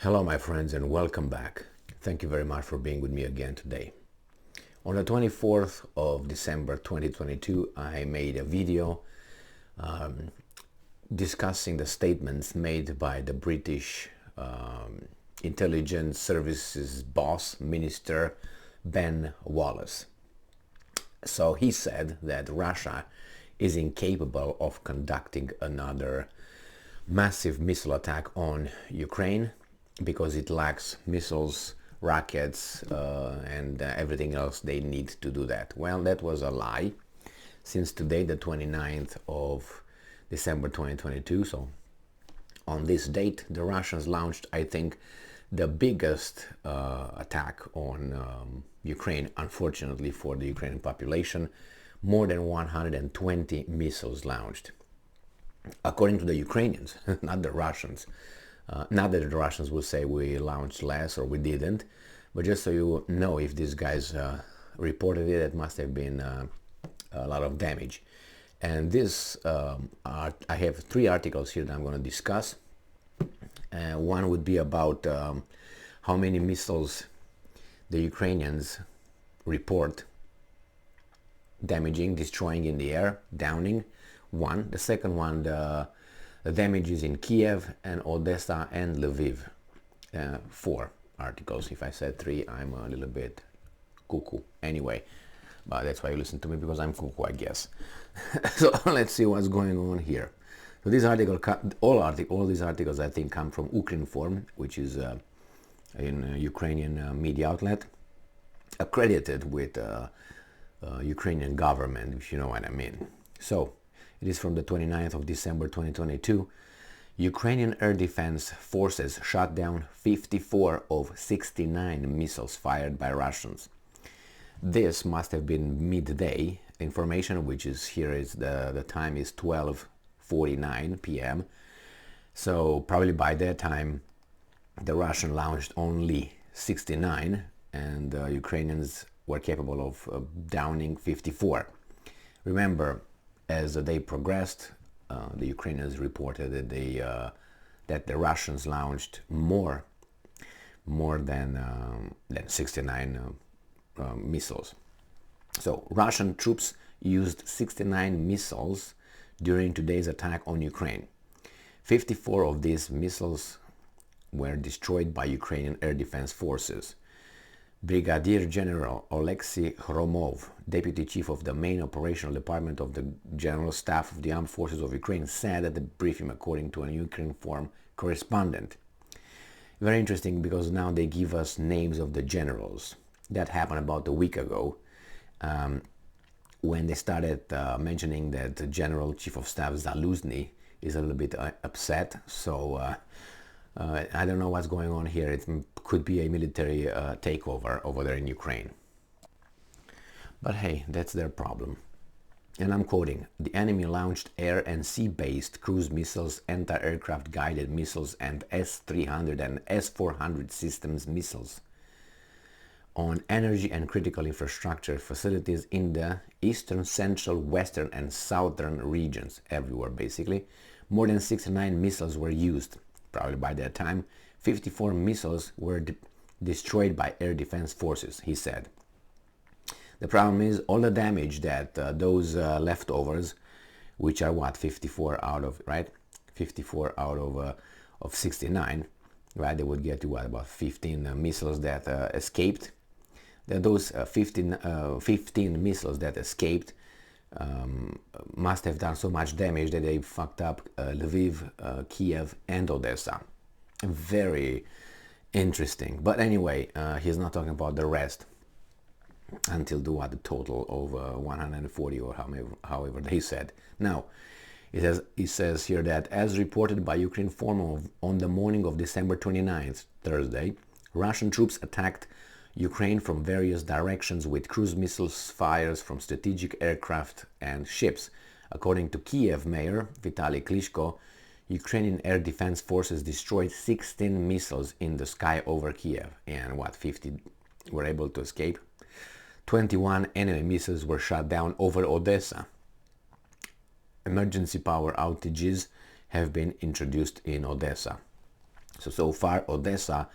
Hello my friends and welcome back. Thank you very much for being with me again today. On the 24th of December 2022 I made a video discussing the statements made by the British intelligence services boss, Minister Ben Wallace. So he said that Russia is incapable of conducting another massive missile attack on Ukraine because it lacks missiles, rockets, and everything else they need to do that. Well, that was a lie. Since today, the 29th of December 2022, so on this date, the Russians launched, I think, the biggest attack on Ukraine, unfortunately for the Ukrainian population. More than 120 missiles launched. According to the Ukrainians, not the Russians. Not that the Russians will say we launched less or we didn't, but just so you know, if these guys reported it, it must have been a lot of damage. And this, I have three articles here that I'm going to discuss. One would be about how many missiles the Ukrainians report damaging, destroying in the air, downing. One. The second one, the damages in Kiev and Odesa and Lviv. Four articles. If I said three, I'm a little bit cuckoo. Anyway, but that's why you listen to me, because I'm cuckoo, I guess. So let's see what's going on here. So this article, all these articles, I think, come from Ukrinform, which is a Ukrainian media outlet, accredited with Ukrainian government, if you know what I mean. So it is from the 29th of December 2022. Ukrainian air defense forces shot down 54 of 69 missiles fired by Russians. This must have been midday information, which is here is the time is 12:49 p.m. So probably by that time the Russian launched only 69 and the Ukrainians were capable of downing 54. Remember, as the day progressed, the Ukrainians reported that that the Russians launched more than 69 missiles. So Russian troops used 69 missiles during today's attack on Ukraine. 54 of these missiles were destroyed by Ukrainian air defense forces. Brigadier General Oleksiy Hromov, Deputy Chief of the Main Operational Department of the General Staff of the Armed Forces of Ukraine, said at the briefing, according to a Ukrinform correspondent. Very interesting, because now they give us names of the generals. That happened about a week ago, when they started mentioning that the General Chief of Staff Zaluzny is a little bit upset. So I don't know what's going on here. It could be a military takeover over there in Ukraine. But hey, that's their problem. And I'm quoting, "The enemy launched air and sea-based cruise missiles, anti-aircraft guided missiles, and S-300 and S-400 systems missiles on energy and critical infrastructure facilities in the eastern, central, western, and southern regions," everywhere basically. More than 69 missiles were used. Probably by that time, 54 missiles were destroyed by air defense forces, he said. The problem is all the damage that those leftovers, which are what, 54 out of, right? 54 out of 69, right? They would get to what, about 15 missiles that escaped. Those 15 missiles that escaped must have done so much damage that they fucked up Lviv, Kiev, and Odessa. Very interesting. But anyway, he's not talking about the rest until the total of 140 or however they said. Now, it says here that, as reported by Ukrinform on the morning of December 29th, Thursday, Russian troops attacked Ukraine from various directions with cruise missiles fires from strategic aircraft and ships. According to Kiev Mayor Vitaly Klitschko, Ukrainian air defense forces destroyed 16 missiles in the sky over Kiev, and 50 were able to escape. 21 enemy missiles were shot down over Odessa. Emergency power outages have been introduced in Odessa. So far Odessa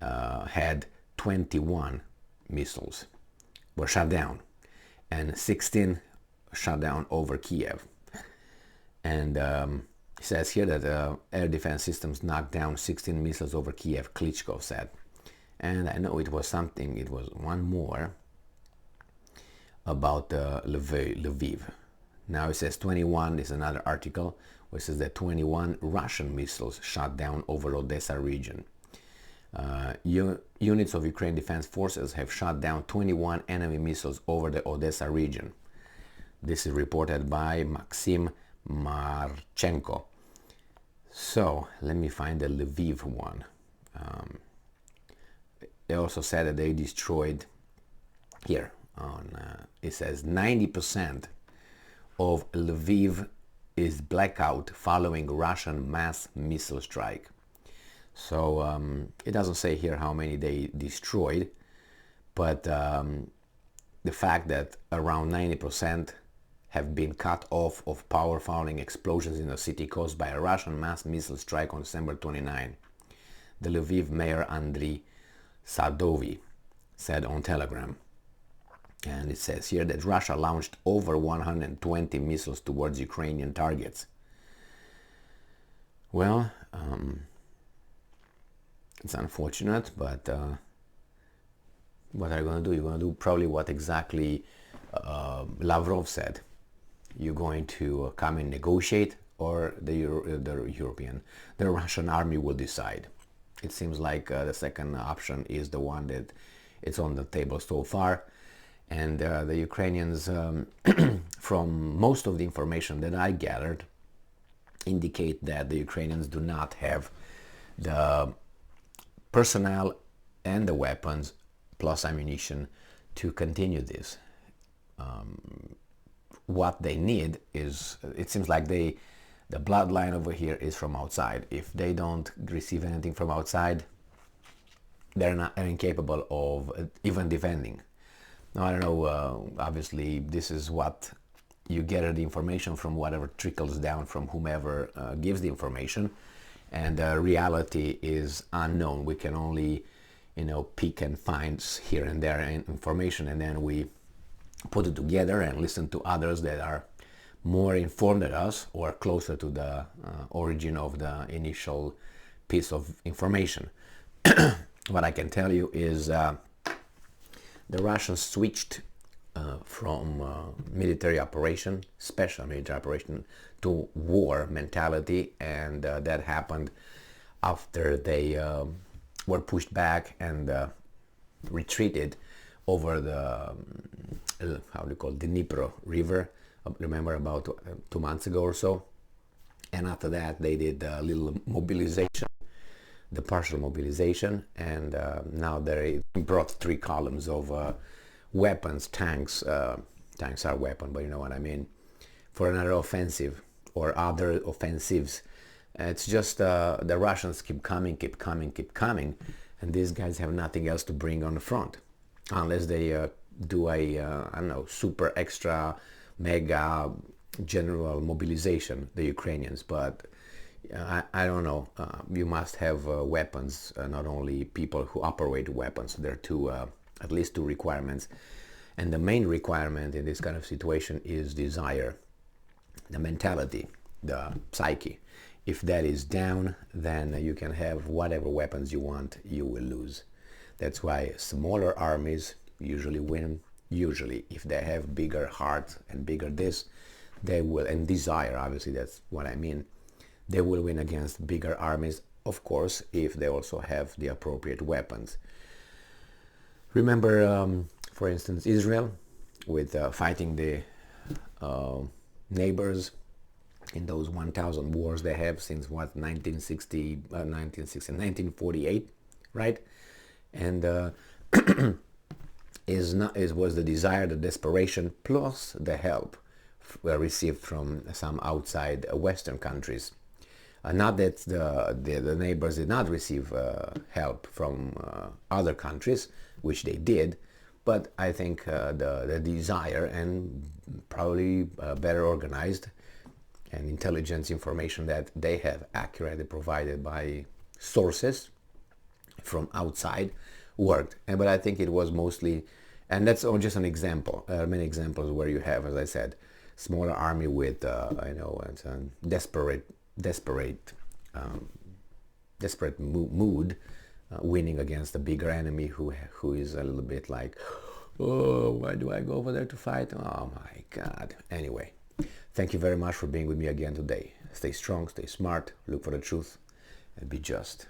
had 21 missiles were shot down, and 16 shot down over Kiev. And it says here that air defense systems knocked down 16 missiles over Kiev, Klitschko said. And I know it was one more about Lviv. Now it says 21 is another article where it says that 21 Russian missiles shot down over Odessa region. Units of Ukraine Defense Forces have shot down 21 enemy missiles over the Odessa region. This is reported by Maxim Marchenko. So let me find the Lviv one. They also said that they destroyed here on it says 90% of Lviv is blackout following Russian mass missile strike. So it doesn't say here how many they destroyed, but the fact that around 90% have been cut off of power following explosions in the city caused by a Russian mass missile strike on December 29. The Lviv mayor Andriy Sadovy said on Telegram. And it says here that Russia launched over 120 missiles towards Ukrainian targets. Well, it's unfortunate, but what are you going to do? You're going to do probably what exactly Lavrov said. You're going to come and negotiate, or the Russian army will decide. It seems like the second option is the one that it's on the table so far. And the Ukrainians, from most of the information that I gathered, indicate that the Ukrainians do not have the personnel and the weapons plus ammunition to continue this. What they need is, it seems like the bloodline over here is from outside. If they don't receive anything from outside, they're incapable of even defending. Now, I don't know, obviously this is what you gather the information from, whatever trickles down from whomever gives the information, and reality is unknown. We can only, pick and find here and there information, and then we put it together and listen to others that are more informed than us or closer to the origin of the initial piece of information. What I can tell you is the Russians switched from military operation, special military operation, to war mentality, and that happened after they were pushed back and retreated over the Dnipro River. Remember, about 2 months ago or so. And after that, they did a little mobilization, the partial mobilization, and now they brought 3 columns of weapons, tanks. Tanks are weapon, but you know what I mean, for another offensive or other offensives. It's just the Russians keep coming, and these guys have nothing else to bring on the front, unless they do a I don't know, super extra mega general mobilization, the Ukrainians. But I don't know, you must have weapons, not only people who operate weapons. There are at least two requirements, and the main requirement in this kind of situation is desire, the mentality, the psyche. If that is down, then you can have whatever weapons you want, you will lose. That's why smaller armies usually win. Usually, if they have bigger heart and bigger this, they will, and desire, obviously, that's what I mean, they will win against bigger armies, of course, if they also have the appropriate weapons. Remember, for instance, Israel with fighting the neighbors in those 1,000 wars they have since 1948, right? And was the desire, the desperation, plus the help received from some outside Western countries. Not that the neighbors did not receive help from other countries, which they did, but I think the desire and probably better organized and intelligence information that they have accurately provided by sources from outside worked. But I think it was mostly, and that's just an example. Many examples where you have, as I said, smaller army with it's a desperate mood, winning against a bigger enemy who is a little bit like, oh, why do I go over there to fight? Oh my God. Anyway, thank you very much for being with me again today. Stay strong, stay smart, look for the truth, and be just.